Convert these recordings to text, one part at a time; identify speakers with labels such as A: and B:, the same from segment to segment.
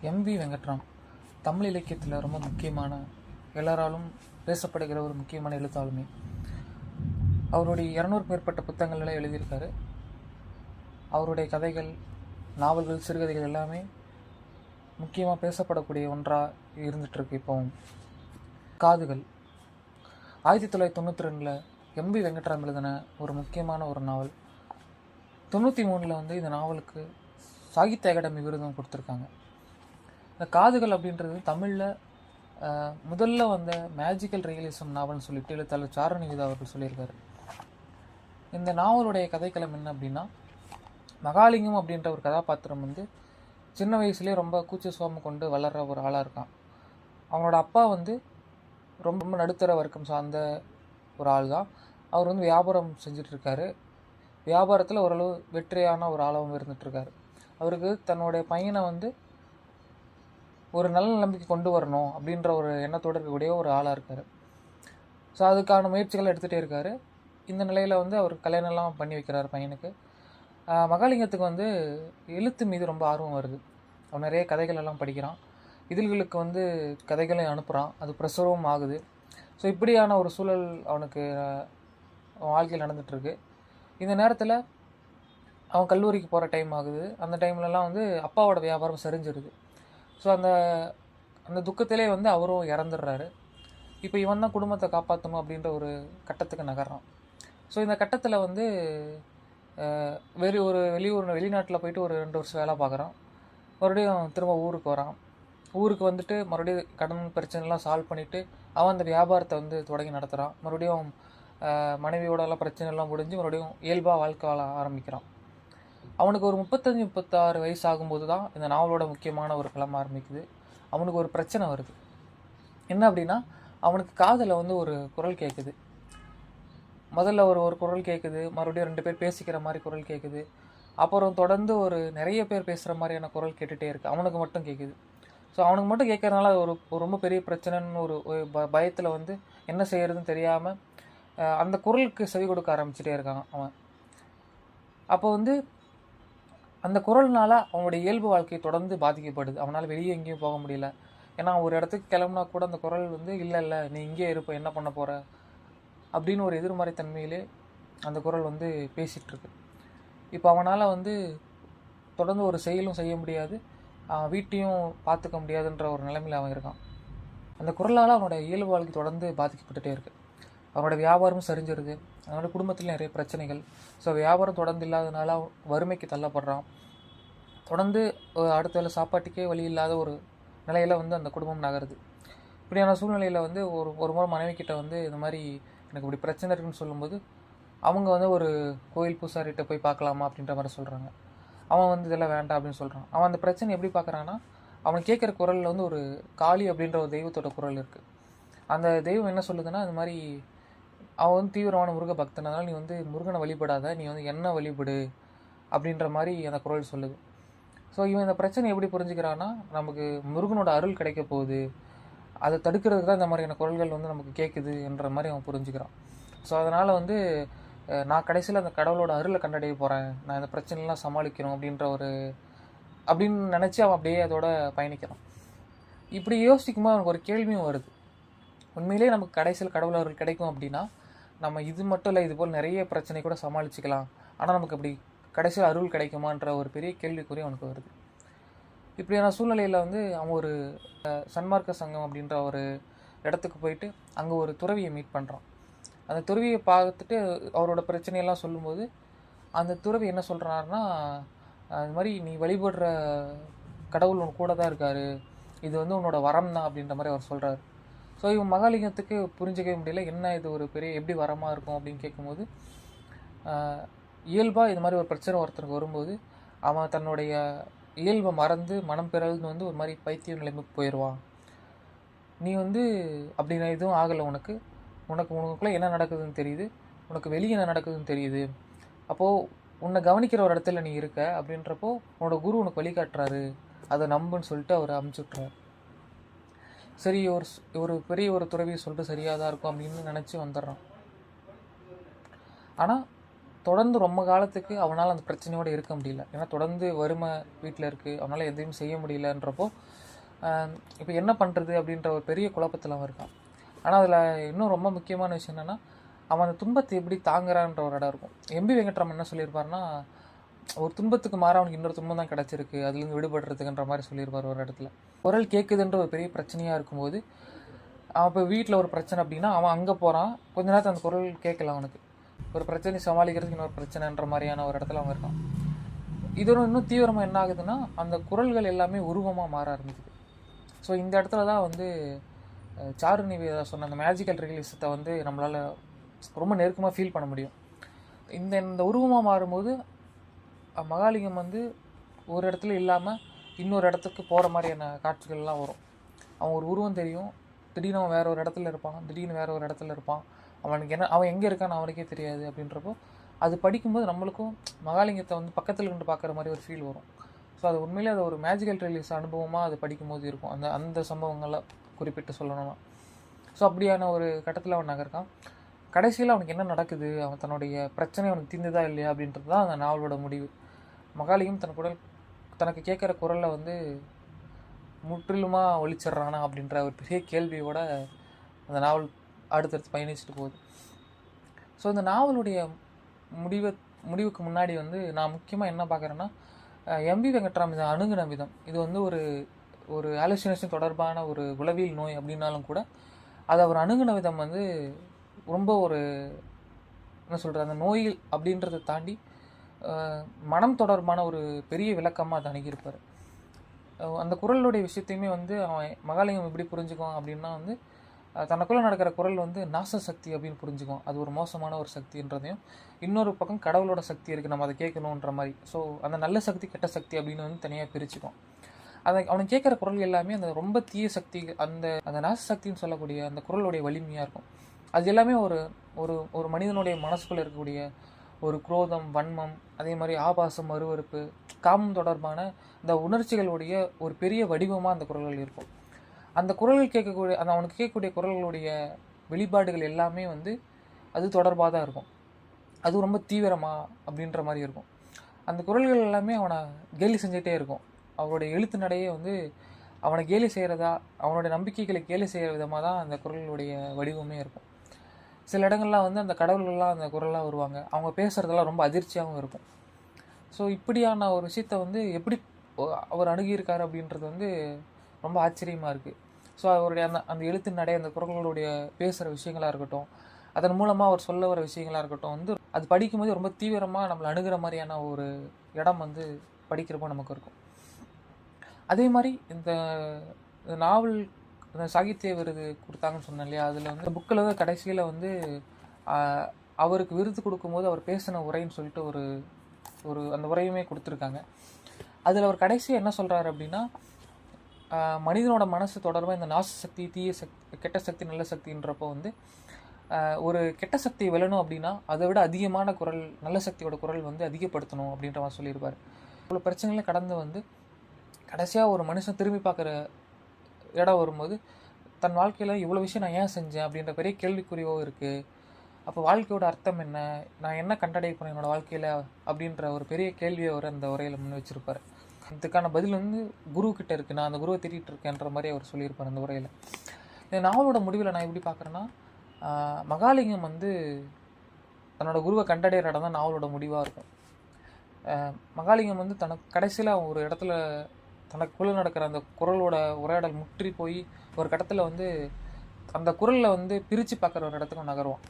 A: MV. Venkatram Tamil இலக்கியத்தில் ரொம்ப முக்கியமான, எல்லாராலும் பேசப்படுகிற ஒரு முக்கியமான எழுத்தாளுமை. அவருடைய 200க்கும் மேற்பட்ட புத்தகங்கள்லாம் எழுதியிருக்காரு. அவருடைய கதைகள், நாவல்கள், சிறுகதைகள் எல்லாமே முக்கியமாக பேசப்படக்கூடிய ஒன்றாக இருந்துகிட்ருக்கு. இப்போவும் காதுகள் 1992 எம்.வி. வெங்கட்ராம் எழுதின ஒரு முக்கியமான ஒரு நாவல். 93 இந்த நாவலுக்கு சாகித்ய அகாடமி விருதும் கொடுத்துருக்காங்க. இந்த காதுகள் அப்படின்றது தமிழில் முதல்ல வந்த மேஜிக்கல் ரியலிசம் நாவல்னு சொல்லிட்டு எழுத்தாளர் சாருநிவேதா அவர்கள் சொல்லியிருக்காரு. இந்த நாவலுடைய கதைக்களம் என்ன அப்படின்னா, மகாலிங்கம் அப்படின்ற ஒரு கதாபாத்திரம் சின்ன வயசுலேயே ரொம்ப கூச்ச சுவாமம் கொண்டு வளர்கிற ஒரு ஆளாக இருக்கான். அவனோட அப்பா ரொம்ப ரொம்ப நடுத்தர வர்க்கம் சார்ந்த ஒரு ஆள் தான். அவர் வியாபாரம் செஞ்சிட்ருக்காரு. வியாபாரத்தில் ஓரளவு வெற்றியான ஒரு ஆளாகவும் இருந்துகிட்ருக்காரு. அவருக்கு தன்னுடைய பையனை ஒரு நல்ல நிலைமைக்கு கொண்டு வரணும் அப்படின்ற ஒரு எண்ணத்தோடு இருக்கக்கூடிய ஒரு ஆளாக இருக்கார். ஸோ அதுக்கான முயற்சிகளை எடுத்துகிட்டே இருக்கார். இந்த நிலையில் அவர் கல்யாணம்லாம் பண்ணி வைக்கிறார் பையனுக்கு. மகாலிங்கத்துக்கு எழுத்து மீது ரொம்ப ஆர்வம் வருது. அவன் நிறைய கதைகள் எல்லாம் படிக்கிறான். இதழ்களுக்கு கதைகளை அனுப்புகிறான். அது பிரசுரமும் ஆகுது. ஸோ இப்படியான ஒரு சூழல் அவனுக்கு அவன் வாழ்க்கையில் நடந்துகிட்ருக்கு. இந்த நேரத்தில் அவன் கல்லூரிக்கு போகிற டைம் ஆகுது. அந்த டைம்லலாம் அப்பாவோட வியாபாரம் சரிஞ்சிருது. ஸோ அந்த துக்கத்திலே அவரும் இறந்துடுறாரு. இப்போ இவன் தான் குடும்பத்தை காப்பாற்றணும் அப்படின்ற ஒரு கட்டத்துக்கு நகர்றான். ஸோ இந்த கட்டத்தில் வெளிநாட்டில் போயிட்டு ஒரு 2 வருஷம் வேலை பார்க்குறான். மறுபடியும் திரும்ப ஊருக்கு வரான். ஊருக்கு மறுபடியும் கடன் பிரச்சனைலாம் சால்வ் பண்ணிவிட்டு அவன் அந்த வியாபாரத்தை தொடங்கி நடத்துகிறான். மறுபடியும் மனைவியோடலாம் பிரச்சனைலாம் முடிஞ்சு மறுபடியும் இயல்பாக வாழ்க்கை வாழ ஆரம்பிக்கிறான். அவனுக்கு ஒரு 35-36 வயசு ஆகும்போது தான் இந்த நாவலோட முக்கியமான ஒரு களம் ஆரம்பிக்குது. அவனுக்கு ஒரு பிரச்சனை வருது. என்ன அப்படின்னா, அவனுக்கு காதில் ஒரு குரல் கேட்குது. முதல்ல ஒரு குரல் கேட்குது. மறுபடியும் 2 பேர் பேசிக்கிற மாதிரி குரல் கேட்குது. அப்புறம் தொடர்ந்து நிறைய பேர் பேசுகிற மாதிரியான குரல் கேட்டுகிட்டே இருக்குது. அவனுக்கு மட்டும் கேட்குது. ஸோ அவனுக்கு மட்டும் கேட்கறதுனால ஒரு ரொம்ப பெரிய பிரச்சனைன்னு ஒரு பயத்தில் என்ன செய்யறதுன்னு தெரியாமல் அந்த குரலுக்கு செவி கொடுக்க ஆரம்பிச்சுட்டே இருக்கான் அவன். அப்போ அந்த குரல்னால அவனுடைய இயல்பு வாழ்க்கை தொடர்ந்து பாதிக்கப்படுது. அவனால் வெளியே எங்கேயும் போக முடியல. ஏன்னா ஒரு இடத்துக்கு கிளம்புனா கூட அந்த குரல் இல்லை நீ இங்கே இருப்ப, என்ன பண்ண போகிற அப்படின்னு ஒரு எதிர்மறை தன்மையிலே அந்த குரல் பேசிகிட்ருக்கு. இப்போ அவனால் தொடர்ந்து ஒரு செயலும் செய்ய முடியாது, வீட்டையும் பார்த்துக்க முடியாதுன்ற ஒரு நிலைமையில் அவன் இருக்கான். அந்த குரலால் அவனோட இயல்பு வாழ்க்கை தொடர்ந்து பாதிக்கப்பட்டுகிட்டே இருக்குது. அவனோட வியாபாரமும் சரிஞ்சிருது. அதனோட குடும்பத்தில் நிறைய பிரச்சனைகள். ஸோ வியாபாரம் தொடர்ந்து இல்லாதனால வறுமைக்கு தள்ளப்படுறான். தொடர்ந்து அடுத்த வேளை சாப்பாட்டுக்கே வழி இல்லாத ஒரு நிலையில் அந்த குடும்பம் நகருது. இப்படியான சூழ்நிலையில் ஒரு முறை மனைவிக்கிட்ட இந்த மாதிரி எனக்கு இப்படி பிரச்சனை இருக்குன்னு சொல்லும்போது அவங்க ஒரு கோயில் பூசாரிகிட்ட போய் பார்க்கலாமா அப்படின்ற மாதிரி சொல்கிறாங்க. அவன் இதெல்லாம் வேண்டாம் அப்படின்னு சொல்கிறான். அவன் அந்த பிரச்சனை எப்படி பார்க்குறான்னா, அவன் கேட்குற குரலில் ஒரு காளி அப்படின்ற ஒரு தெய்வத்தோட குரல் இருக்குது. அந்த தெய்வம் என்ன சொல்லுதுன்னா, இந்த மாதிரி அவன் தீவிரமான முருக பக்தன், அதனால் நீ முருகனை வழிபடாத, நீ என்ன வழிபடு அப்படின்ற மாதிரி அந்த குரல் சொல்லுது. ஸோ இவன் இந்த பிரச்சனை எப்படி புரிஞ்சுக்கிறான்னா, நமக்கு முருகனோட அருள் கிடைக்க போகுது, அதை தடுக்கிறதுக்கு தான் இந்த மாதிரியான குரல்கள் நமக்கு கேட்குது என்ற மாதிரி அவன் புரிஞ்சுக்கிறான். ஸோ அதனால் நான் கடைசியில் அந்த கடவுளோட அருளை கண்டடைய போகிறேன், நான் இந்த பிரச்சனைலாம் சமாளிக்கணும் அப்படின்னு நினச்சி அவன் அப்படியே அதோட பயணிக்கிறான். இப்படி யோசிக்கும்போது அவனுக்கு ஒரு கேள்வியும் வருது. உண்மையிலே நமக்கு கடைசியில் கடவுள் அருள் கிடைக்கும் அப்படின்னா, நம்ம இது மட்டும் இல்லை, இது போல் நிறைய பிரச்சனை கூட சமாளிச்சுக்கலாம். ஆனால் நமக்கு அப்படி கடைசியில் அருள் கிடைக்குமான்ற ஒரு பெரிய கேள்விக்குறி அவனுக்கு வருது. இப்படியான சூழ்நிலையில் அவன் ஒரு சன்மார்க்க சங்கம் அப்படின்ற ஒரு இடத்துக்கு போயிட்டு அங்கே ஒரு துறவியை மீட் பண்ணுறான். அந்த துறவியை பார்த்துட்டு அவரோட பிரச்சனையெல்லாம் சொல்லும்போது அந்த துறவி என்ன சொல்கிறாருன்னா, இது மாதிரி நீ வழிபடுற கடவுள் உன் கூட தான் இருக்கார், இது உன்னோட வரம் தான் அப்படின்ற மாதிரி அவர் சொல்கிறார். ஸோ இவன் மகாலிங்கத்துக்கு புரிஞ்சிக்கவே முடியல, என்ன இது ஒரு பெரிய எப்படி வரமாக இருக்கும் அப்படின்னு கேட்கும்போது, இயல்பாக இது மாதிரி ஒரு பிரச்சனை ஒருத்தருக்கு வரும்போது அவன் தன்னுடைய இயல்பை மறந்து மனம் பிறழ்ந்து ஒரு மாதிரி பைத்திய நிலைமைக்கு போயிடுவான். நீ அப்படின்னா எதுவும் ஆகலை, உனக்குள்ளே என்ன நடக்குதுன்னு தெரியுது, உனக்கு வெளியே என்ன நடக்குதுன்னு தெரியுது. அப்போது உன்னை கவனிக்கிற ஒரு இடத்துல நீ இருக்க அப்படின்றப்போ உன்னோட குரு உனக்கு வழிகாட்டுறாரு, அதை நம்புன்னு சொல்லிட்டு அவர் அமுச்சுட்றார். சரி, ஒரு பெரிய ஒரு துறவியை சொல்லிட்டு சரியாக தான் இருக்கும் அப்படின்னு நினச்சி வந்துடுறான். ஆனால் தொடர்ந்து ரொம்ப காலத்துக்கு அவனால் அந்த பிரச்சனையோடு இருக்க முடியல. ஏன்னா தொடர்ந்து வறுமை வீட்டில் இருக்குது, அவனால் எதையும் செய்ய முடியலன்றப்போ இப்போ என்ன பண்ணுறது அப்படின்ற ஒரு பெரிய குழப்பத்தில் அவன் இருக்கான். ஆனால் அதில் இன்னும் ரொம்ப முக்கியமான விஷயம் என்னென்னா, அவன் அந்த துன்பத்தை எப்படி தாங்குறான்ற ஒரு இடம் இருக்கும். எம்பி வெங்கட்ராமன் என்ன சொல்லியிருப்பாருன்னா, ஒரு துன்பத்துக்கு மாற அவனுக்கு இன்னொரு துன்பம் தான் கிடச்சிருக்கு, அதுலேருந்து விடுபடுறதுக்குன்ற மாதிரி சொல்லியிருப்பார் ஒரு இடத்துல. குரல் கேட்குதுன்ற ஒரு பெரிய பிரச்சனையாக இருக்கும்போது, அவன் இப்போ வீட்டில் ஒரு பிரச்சனை அப்படின்னா அவன் அங்கே போகிறான், கொஞ்ச நேரத்தில் அந்த குரல் கேட்கல அவனுக்கு. ஒரு பிரச்சனை சமாளிக்கிறதுக்கு இன்னொரு பிரச்சனைன்ற மாதிரியான ஒரு இடத்துல அவன் இருக்கான். இதோட இன்னும் தீவிரமாக என்ன ஆகுதுன்னா, அந்த குரல்கள் எல்லாமே உருவமாக மாற ஆரம்பிக்குது. ஸோ இந்த இடத்துல தான் வந்து சாரு நிவேதா சொன்ன அந்த மேஜிக்கல் ரியலிசத்தை வந்து நம்மளால் ரொம்ப நெருக்கமாக ஃபீல் பண்ண முடியும். இந்த உருவமாக மாறும்போது மகாலிங்கம் வந்து ஒரு இடத்துல இல்லாமல் இன்னொரு இடத்துக்கு போகிற மாதிரியான காட்சிகள்லாம் வரும். அவன் ஒரு உருவம் தெரியும், திடீர்னு அவன் வேறு ஒரு இடத்துல இருப்பான், திடீர்னு வேறு ஒரு இடத்துல இருப்பான், அவன் எங்கே இருக்கான்னு அவனுக்கே தெரியாது. அப்படின்றப்போ அது படிக்கும்போது நம்மளுக்கும் மகாலிங்கத்தை வந்து பக்கத்தில் இருந்து பார்க்குற மாதிரி ஒரு ஃபீல் வரும். ஸோ அது உண்மையிலே அது ஒரு மேஜிக்கல் ரிலீஸ் அனுபவமாக அது படிக்கும்போது இருக்கும், அந்த சம்பவங்களை குறிப்பிட்டு சொல்லணும்னா. ஸோ அப்படியான ஒரு கட்டத்தில் அவன் நகர்க்கான். கடைசியில் அவனுக்கு என்ன நடக்குது, அவன் தன்னுடைய பிரச்சனை அவனுக்கு தீர்ந்துதா இல்லையா அப்படின்றது தான் அந்த நாவலோட முடிவு. மகாலிங்கம் தனக்கு கேட்குற குரலில் வந்து முற்றிலுமாக ஒழிச்சிட்றானா அப்படின்ற ஒரு பெரிய கேள்வியோட அந்த நாவல் அடுத்தடுத்து பயணிச்சுட்டு போகுது. ஸோ இந்த நாவலுடைய முடிவுக்கு முன்னாடி வந்து நான் முக்கியமாக என்ன பார்க்குறேன்னா, எம்பி வெங்கட்ராம் இதை அணுகுன விதம், இது வந்து ஒரு ஹாலுசினேஷன் தொடர்பான ஒரு உளவியல் நோய் அப்படின்னாலும் கூட அதை அவர் அணுகுன விதம் வந்து ரொம்ப ஒரு என்ன சொல்கிறது, அந்த நோய் அப்படின்றத தாண்டி மனம் தொடர்பான ஒரு பெரிய விளக்கமாக அதை அணுகியிருப்பார். அந்த குரலுடைய விஷயத்தையுமே வந்து அவன் மகாலிங்கம் எப்படி புரிஞ்சுக்குவான் அப்படின்னா வந்து, தனக்குள்ளே நடக்கிற குரல் வந்து நாச சக்தி அப்படின்னு புரிஞ்சுக்குவான், அது ஒரு மோசமான ஒரு சக்தின்றதையும். இன்னொரு பக்கம் கடவுளோட சக்தி இருக்குது, நம்ம அதை கேட்கணுன்ற மாதிரி. ஸோ அந்த நல்ல சக்தி கெட்ட சக்தி அப்படின்னு வந்து தனியாக பிரிச்சுக்குவான். அவனுக்கு கேட்குற குரல் எல்லாமே அந்த ரொம்ப தீய சக்தி, அந்த நாச சக்தின்னு சொல்லக்கூடிய அந்த குரலுடைய வலிமையாக இருக்கும். அது எல்லாமே ஒரு ஒரு ஒரு மனிதனுடைய மனசுக்குள்ளே இருக்கக்கூடிய ஒரு குரோதம், வன்மம், அதே மாதிரி ஆபாசம், அருவருப்பு, காமம் தொடர்பான இந்த உணர்ச்சிகளுடைய ஒரு பெரிய வடிவமாக அந்த குரல்கள் இருக்கும். அந்த குரல்கள் அவனுக்கு கேட்கக்கூடிய குரல்களுடைய வெளிப்பாடுகள் எல்லாமே வந்து அது தொடர்பாக தான் இருக்கும். அது ரொம்ப தீவிரமாக அப்படின்ற மாதிரி இருக்கும். அந்த குரல்கள் எல்லாமே அவனை கேலி செஞ்சுட்டே இருக்கும். அவருடைய எழுத்து நடையே வந்து அவனை கேலி செய்கிறதா, அவனுடைய நம்பிக்கைகளை கேலி செய்கிற விதமாக தான் அந்த குரல்களுடைய வடிவமே இருக்கும். சில இடங்கள்லாம் வந்து அந்த கடவுள்கள்லாம் அந்த குரலாக வருவாங்க, அவங்க பேசுகிறதெல்லாம் ரொம்ப அதிர்ச்சியாகவும் இருக்கும். ஸோ இப்படியான ஒரு விஷயத்தை வந்து எப்படி அவர் அணுகியிருக்காரு அப்படின்றது வந்து ரொம்ப ஆச்சரியமாக இருக்குது. ஸோ அவருடைய அந்த எழுத்து நடை, அந்த குரல்களுடைய பேசுகிற விஷயங்களாக இருக்கட்டும், அதன் மூலமாக அவர் சொல்ல வர விஷயங்களாக இருக்கட்டும் வந்து அது படிக்கும்போது ரொம்ப தீவிரமாக நம்மளை அணுகிற மாதிரியான ஒரு இடம் வந்து படிக்கிறப்போ நமக்கு இருக்கும். அதே மாதிரி இந்த நாவல் அந்த சாகித்ய விருது கொடுத்தாங்கன்னு சொன்னேன் இல்லையா, அதில் வந்து புக்கில் வந்து கடைசியில் வந்து அவருக்கு விருது கொடுக்கும்போது அவர் பேசின உரைன்னு சொல்லிட்டு ஒரு அந்த உரையுமே கொடுத்துருக்காங்க. அதில் அவர் கடைசியாக என்ன சொல்கிறாரு அப்படின்னா, மனிதனோட மனசு தொடர்பாக இந்த நாச சக்தி, தீய சக்தி, கெட்ட சக்தி, நல்ல சக்தின்றப்போ வந்து ஒரு கெட்ட சக்தியை வெல்லணும் அப்படின்னா அதை விட அதிகமான குரல், நல்ல சக்தியோட குரல் வந்து அதிகப்படுத்தணும் அப்படின்ற மாதிரி சொல்லியிருப்பார். இவ்வளோ பிரச்சனைகளை கடந்து வந்து கடைசியாக ஒரு மனுஷன் திரும்பி பார்க்குற இடம் வரும்போது தன் வாழ்க்கையில் இவ்வளோ விஷயம் நான் ஏன் செஞ்சேன் அப்படின்ற பெரிய கேள்விக்குறியோ இருக்குது. அப்போ வாழ்க்கையோட அர்த்தம் என்ன, நான் என்ன கண்டடைய போனேன் என்னோடய வாழ்க்கையில் அப்படின்ற ஒரு பெரிய கேள்வியை அவர் அந்த உரையில் முன் வச்சுருப்பார். இதுக்கான பதில் வந்து குரு கிட்ட இருக்குது, நான் அந்த குருவை தேடிட்டு இருக்கேன்ற மாதிரி அவர் சொல்லியிருப்பார் அந்த உரையில். இந்த நாவலோட முடிவில் நான் எப்படி பார்க்குறேன்னா, மகாலிங்கம் வந்து தன்னோட குருவை கண்டடைகிற இடம் தான் நாவலோட முடிவாக இருக்கும். மகாலிங்கம் வந்து தனக்கு கடைசியில் ஒரு இடத்துல தனக்குள்ளே நடக்கிற அந்த குரலோட உரையாடல் முற்றி போய் ஒரு கட்டத்தில் வந்து அந்த குரலில் வந்து பிரித்து பார்க்குற ஒரு இடத்துக்கும் நகருவான்.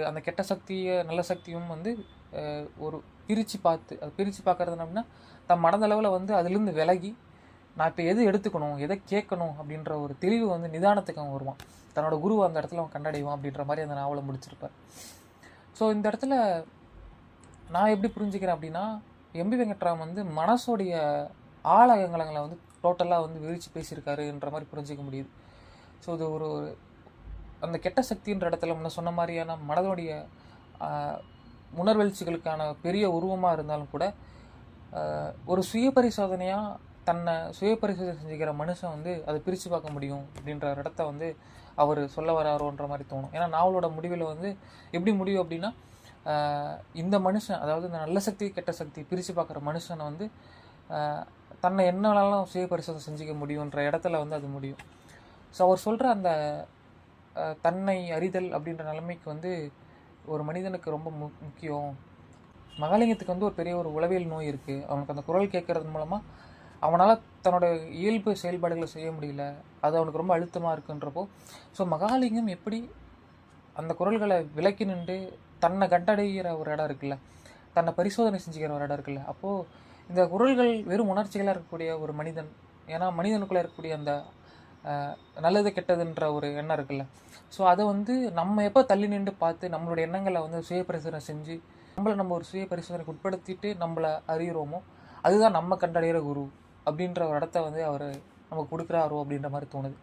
A: அந்த கெட்ட சக்தியை நல்ல சக்தியும் வந்து ஒரு பிரித்து பார்க்குறது அப்படின்னா தன் மனதளவில் வந்து அதுலேருந்து விலகி நான் இப்போ எது எடுத்துக்கணும், எதை கேட்கணும் அப்படின்ற ஒரு தெளிவு வந்து நிதானத்துக்கு அவன் வருவான். தன்னோட குருவை அந்த இடத்துல அவன் கண்டடைவான் அப்படின்ற மாதிரி அந்த நாவலை முடிச்சிருப்பார். ஸோ இந்த இடத்துல நான் எப்படி புரிஞ்சுக்கிறேன் அப்படின்னா, எம்பி வெங்கட்ராம் வந்து மனசோடைய ஆழகங்களை வந்து டோட்டலாக வந்து விரித்து பேசியிருக்காருன்ற மாதிரி புரிஞ்சிக்க முடியுது. ஸோ இது அந்த கெட்ட சக்தின்ற இடத்துல முன்ன சொன்ன மாதிரியான மனதோடைய உணர்வெழுச்சிகளுக்கான பெரிய உருவமாக இருந்தாலும் கூட ஒரு சுயபரிசோதனையாக தன்னை சுயபரிசோதனை செஞ்சுக்கிற மனுஷன் வந்து அதை பிரித்து பார்க்க முடியும் அப்படின்ற இடத்த வந்து அவர் சொல்ல வராரோன்ற மாதிரி தோணும். ஏன்னா நாவலோட முடிவில் வந்து எப்படி முடியும் அப்படின்னா, இந்த மனுஷன், அதாவது இந்த நல்ல சக்தி கெட்ட சக்தி பிரித்து பார்க்குற மனுஷனை வந்து ஆஹ் தன்னை என்ன வேணாலும் சுய பரிசோதனை செஞ்சுக்க முடியுன்ற இடத்துல வந்து அது முடியும். ஸோ அவர் சொல்கிற அந்த தன்னை அறிதல் அப்படின்ற நிலைமைக்கு வந்து ஒரு மனிதனுக்கு ரொம்ப முக்கியம். மகாலிங்கத்துக்கு வந்து ஒரு பெரிய ஒரு உளவியல் நோய் இருக்குது. அவனுக்கு அந்த குரல் கேட்கறது மூலமாக அவனால் தன்னோட இயல்பு செயல்பாடுகளை செய்ய முடியல. அது அவனுக்கு ரொம்ப அழுத்தமாக இருக்குன்றப்போ, ஸோ மகாலிங்கம் எப்படி அந்த குரல்களை விலக்கி நின்று தன்னை கண்டடைகிற ஒரு இடம் இருக்குல்ல, தன்னை பரிசோதனை செஞ்சுக்கிற ஒரு இடம் இருக்குல்ல, அப்போது இந்த குரல்கள் வெறும் உணர்ச்சிகளாக இருக்கக்கூடிய ஒரு மனிதன், ஏன்னா மனிதனுக்குள்ளே இருக்கக்கூடிய அந்த நல்லது கெட்டதுன்ற ஒரு எண்ணம் இருக்குல்ல, ஸோ அதை வந்து நம்ம எப்போ தள்ளி நின்று பார்த்து நம்மளுடைய எண்ணங்களை வந்து சுய பரிசோதனை செஞ்சு நம்ம ஒரு சுய பரிசோதனைக்கு உட்படுத்திட்டு நம்மளை அறிகிறோமோ, அதுதான் நம்ம கண்டடைகிற குரு அப்படின்ற ஒரு இடத்த வந்து அவர் நமக்கு கொடுக்குறாரோ அப்படின்ற மாதிரி தோணுது.